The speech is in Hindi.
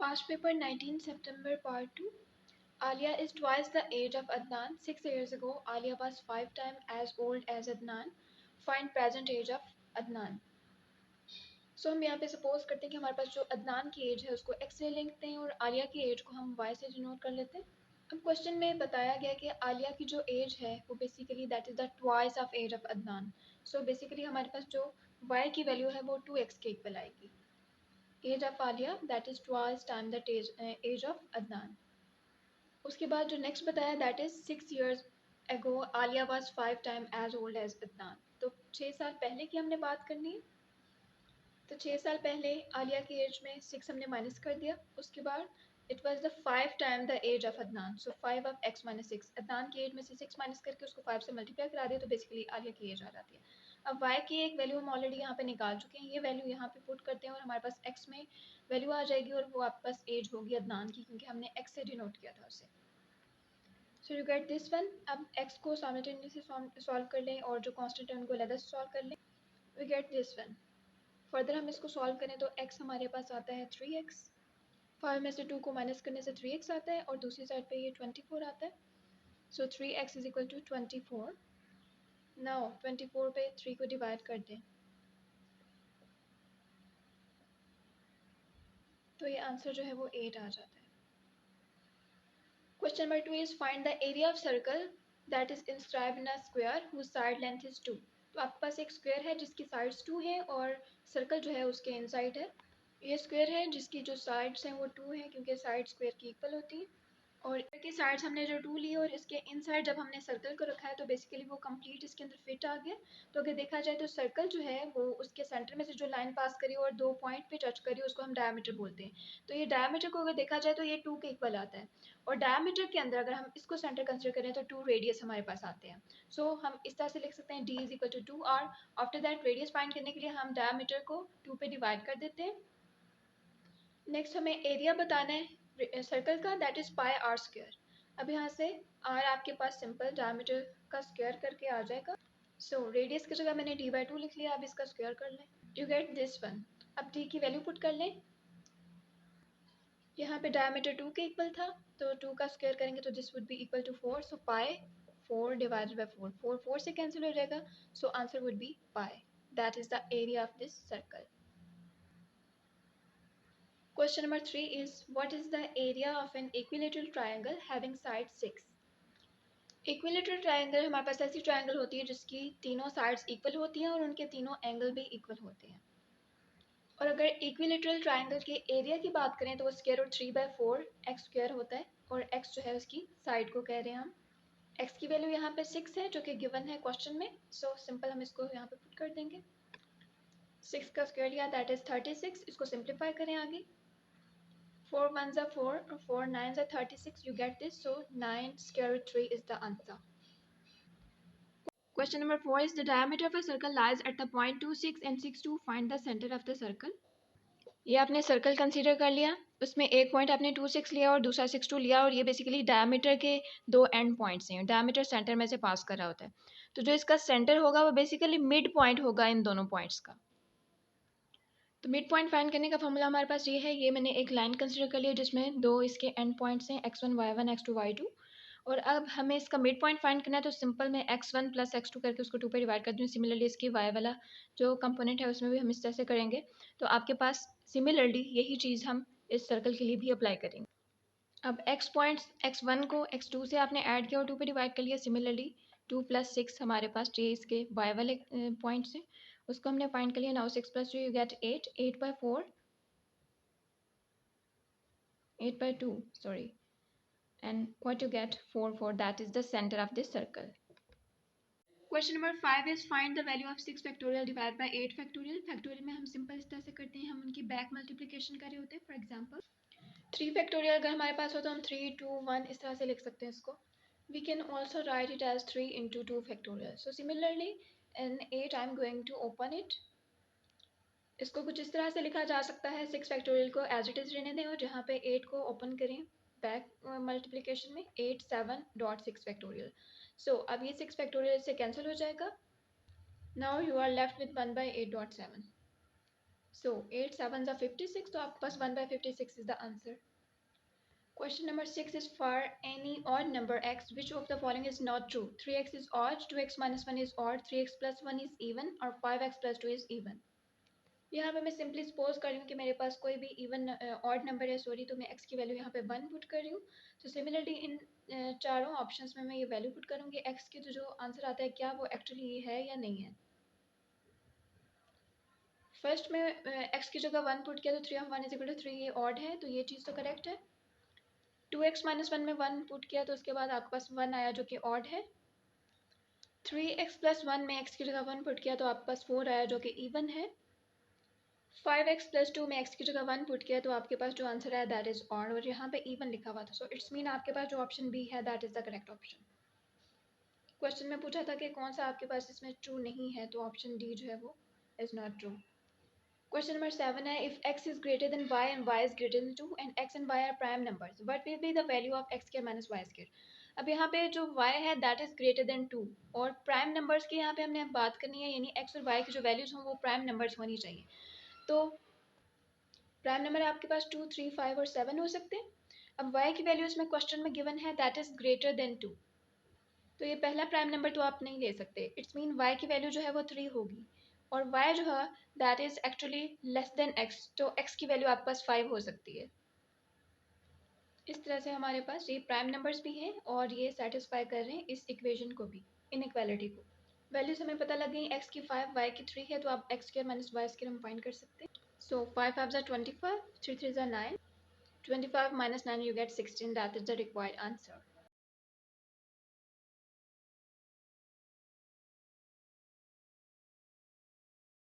Past paper 19 September part 2. Alia is twice the age of Adnan. 6 years ago, Alia was 5 times as old as Adnan. Find present age of Adnan. So हम यहाँ पे सपोज करते हैं कि हमारे पास जो अदनान की एज है उसको एक्स से लिखते हैं और आलिया की एज को हम वाई से डिनोट कर लेते हैं। अब क्वेश्चन में बताया गया कि आलिया की जो एज है वो basically that is the twice of age of Adnan. So basically हमारे पास जो वाई की वैल्यू है वो 2x के इक्वल आएगी। Age of Alia that is twice time the age of Adnan. उसके बाद जो नेक्स्ट बताया that is 6 years ago Alia was 5 times age old age Adnan. तो 6 साल पहले की हमने बात करनी है। तो 6 साल पहले आलिया की एज में 6 हमने माइनस कर दिया। उसके बाद it was the 5 times the age of Adnan. So 5 of x minus 6 Adnan की एज में से 6 माइनस करके उसको 5 से मल्टीप्लाई करा दिया तो बेसिकली आलिया की एज आ जाती है। अब y की एक वैल्यू हम ऑलरेडी यहाँ पे निकाल चुके हैं। ये वैल्यू यहाँ पे पुट करते हैं और हमारे पास x में वैल्यू आ जाएगी और वो आपके पास एज होगी अदनान की क्योंकि हमने x से डिनोट किया था उसे। So you get this one. अब x को साइमल्टेनियसली सॉल्व कर लें और जो कांस्टेंट है उनको अलग से सॉल्व कर लें। We get this one. Further हम इसको सॉल्व करें तो x हमारे पास आता है 3x। 5 में से 2 को माइनस करने से 3x आता है और दूसरी साइड पे ये 24 आता है। So 3x is equal to 24। Now 24 पे 3 को डिवाइड कर दें तो ये आंसर जो है वो 8 आ जाता है। Question number 2 is find the area of circle that is inscribed in a square whose side length is 2। तो आपके पास एक स्क्वायर है जिसकी साइड्स 2 है और सर्कल जो है उसके इनसाइड है। ये स्क्वायर है जिसकी जो साइड्स हैं वो 2 है क्योंकि साइड स्क्वायर की इक्वल होती है और की साइड्स हमने जो 2 ली और इसके इनसाइड जब हमने सर्कल को रखा है तो बेसिकली वो कंप्लीट इसके अंदर फिट आ गया। तो अगर देखा जाए तो सर्कल जो है वो उसके सेंटर में से जो लाइन पास करी और 2 पॉइंट पे टच करी उसको हम डायमीटर बोलते हैं। तो ये डायमीटर को अगर देखा जाए तो ये 2 के इक्वल आता है और डायमीटर के अंदर अगर हम इसको सेंटर कंसिडर करें तो 2 रेडियस हमारे पास आते हैं। सो हम इस तरह से लिख सकते हैं d is equal to 2r। After that radius find करने के लिए हम डायमीटर को 2 पे डिवाइड कर देते हैं। नेक्स्ट हमें एरिया बताना है सर्कल का that is pi r square. अब यहाँ से आर आपके पास सिंपल डायमीटर का स्क्वायर करके आ जाएगा। सो रेडियस की जगह मैंने d/2 लिख लिया। अब इसका स्क्वायर कर लें। You get this one. अब d की वैल्यू पुट कर लें। यहाँ पे डायमीटर 2 के इक्वल था तो 2 का स्क्वायर करेंगे तो this would be equal to 4। So pi 4 divided by 4 4 4 से कैंसिल हो जाएगा। So answer would be pi. That is the area of this circle. Question number 3 is what is the area of an equilateral triangle having sides 6? Equilateral triangle हमारे पास ऐसी ट्रायंगल होती है जिसकी तीनों साइड्स इक्वल होती हैं और उनके तीनों एंगल भी इक्वल होते हैं। और अगर इक्विलेटरल ट्रायंगल के एरिया की बात करें तो वो स्क्वायर रूट 3/4 एक्स स्क्वायर होता है और एक्स जो है उसकी साइड को कह रहे हैं हम। एक्स की वैल्यू यहाँ पे 6 है जो कि गिवन है क्वेश्चन में। सो सिंपल हम इसको यहाँ पे पुट कर देंगे। 6 का स्क्वायर लिया दैट इज 36। इसको सिंप्लीफाई करें आगे। 4 ones are 4 or 4 nines are 36. You get this. So 9 square root 3 is the answer. Question number 4 is the diameter of a circle lies at the point 2 6 and 6 2. Find the center of the circle. ये आपने सर्कल कंसीडर कर लिया। उसमें एक पॉइंट आपने 2 6 लिया और दूसरा 6 2 लिया और ये बेसिकली डायमीटर के दो एंड पॉइंट्स हैं। डायमीटर सेंटर में से पास कर रहा होता है तो जो इसका सेंटर होगा वो बेसिकली मिड पॉइंट होगा इन दोनों पॉइंट्स का। तो मिड पॉइंट फाइंड करने का फॉर्मूला हमारे पास ये है। ये मैंने एक लाइन कंसीडर कर लिया जिसमें दो इसके एंड पॉइंट्स हैं x1 y1 x2 y2 और अब हमें इसका मिड पॉइंट फाइंड करना है तो सिंपल मैं x1 प्लस x2 करके उसको 2 पे डिवाइड कर दूँ। सिमिलरली इसकी y वाला जो कंपोनेंट है उसमें भी हम इस तरह से करेंगे तो आपके पास सिमिलरली यही चीज़ हम इस सर्कल के लिए भी अप्लाई करेंगे। अब x पॉइंट्स x1 को x2 से आपने ऐड किया और 2 पे डिवाइड कर लिया। सिमिलरली 2 + 6 हमारे पास ये इसके y वाले पॉइंट्स हैं उसको हमने फाइंड कर लिया। Now 6 + 2 you get 8 8/4 8/2 sorry and what you get 4 4 that is the center of this circle. Question number 5 is find the value of 6 factorial divided by 8 factorial. Factorial में हम सिंपल इस तरह से करते हैं। हम उनकी बैक मल्टीप्लिकेशन कर रहे होते हैं। फॉर एग्जांपल 3 फैक्टोरियल अगर हमारे पास हो तो हम 3 2 1 इस तरह से लिख सकते हैं इसको। We can also write it as 3 into 2 factorial. So similarly in 8 I'm going to open it. इसको कुछ इस तरह से लिखा जा सकता है। 6 फैक्टोरियल को एज इट इज़ रहने दें और जहाँ पे 8 को ओपन करें बैक मल्टीप्लिकेशन में 8 7.6 फैक्टोरियल। सो अब ये 6 फैक्टोरियल से कैंसिल हो जाएगा। Now you are left with 1/8.7। सो 8 7 are 56, तो आपके पास 1/56 is the answer. Question number 6 is for any odd number x, which of the following is not true? 3x is odd, 2x minus 1 is odd, 3x plus 1 is even, or 5x plus 2 is even. यहाँ पे मैं सिंपली सपोज कर रही हूँ कि मेरे पास कोई भी इवन ऑड नंबर है, सॉरी, तो मैं x की वैल्यू यहाँ पे 1 पुट कर रही हूँ. तो सिमिलरली इन चारों ऑप्शंस में मैं ये वैल्यू पुट करूँगी x की, तो जो आंसर आता है क्या वो एक्चुअली ये है या नहीं है. फर्स्ट में x की जगह 1 पुट किया तो 3 ऑफ 1 इज इक्वल टू 3, ये ऑड है, तो ये चीज़ तो करेक्ट है. 2x माइनस 1 में 1 पुट किया तो उसके बाद आपके पास 1 आया जो कि ऑड है. 3x प्लस 1 में x की जगह 1 पुट किया तो आपके पास 4 आया जो कि इवन है. 5x प्लस 2 में x की जगह 1 पुट किया तो आपके पास जो आंसर है दैट इज ऑड, और यहाँ पे इवन लिखा हुआ था. सो इट्स मीन आपके पास जो ऑप्शन बी है that is the correct option. Question में पूछा था कि कौन सा आपके पास इसमें ट्रू नहीं है, तो ऑप्शन डी जो है वो is not true. Question number 7 है if x is greater than y and y is greater than 2 and x and y are prime numbers, what will be the value of x square minus y square. अब यहाँ पे जो y है that is greater than 2, और प्राइम नंबर्स की यहाँ पे हमने बात करनी है, यानी x और y की जो वैल्यूज हों वो प्राइम नंबर्स होनी चाहिए. तो प्राइम नंबर आपके पास 2 3 5 और 7 हो सकते हैं. अब y की वैल्यू इसमें क्वेश्चन में गिवन है दैट इज ग्रेटर देन 2, तो ये पहला प्राइम नंबर तो आप नहीं ले सकते. इट्स मीन y की वैल्यू जो है वो 3 होगी, और y जो है that is actually less than x, तो x की वैल्यू आपके पास 5 हो सकती है. इस तरह से हमारे पास ये प्राइम नंबर्स भी हैं और ये सेटिस्फाई कर रहे हैं इस इक्वेशन को भी, इनइक्वालिटी को. वैल्यूज हमें पता लग गई, x की 5 y की 3 है, तो आप x square minus y square हम फाइंड कर सकते हैं. सो 5 5 25, 3 3 9, 25 minus 9 you get 16, that is the required answer.